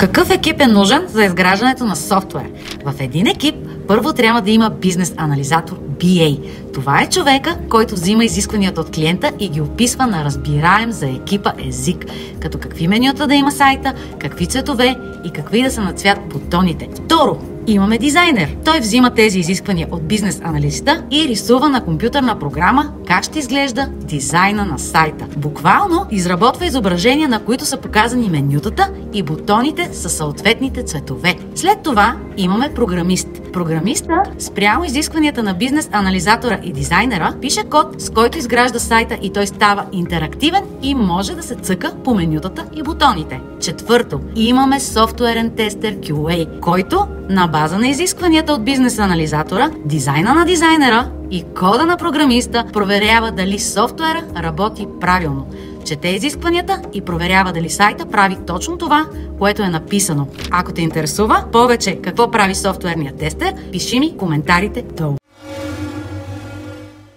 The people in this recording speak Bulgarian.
Какъв екип е нужен за изграждането на софтуер? В един екип първо трябва да има бизнес анализатор BA. Това е човека, който взима изискванията от клиента и ги описва на разбираем за екипа език, като какви менюта да има сайта, какви цветове и какви да са на цвят бутоните. Второ, имаме дизайнер. Той взима тези изисквания от бизнес аналиста и рисува на компютърна програма как ще изглежда дизайна на сайта. Буквално изработва изображения, на които са показани менютата и бутоните със съответните цветове. След това имаме програмист. Програмиста, спрямо изискванията на бизнес анализатора и дизайнера, пише код, с който изгражда сайта и той става интерактивен и може да се цъка по менютата и бутоните. Четвърто, имаме софтуерен тестер QA, който на база на изискванията от бизнес анализатора, дизайна на дизайнера и кода на програмиста проверява дали софтуера работи правилно. Чете изискванията и проверява дали сайта прави точно това, което е написано. Ако те интересува повече какво прави софтуерният тестер, пиши ми коментарите долу.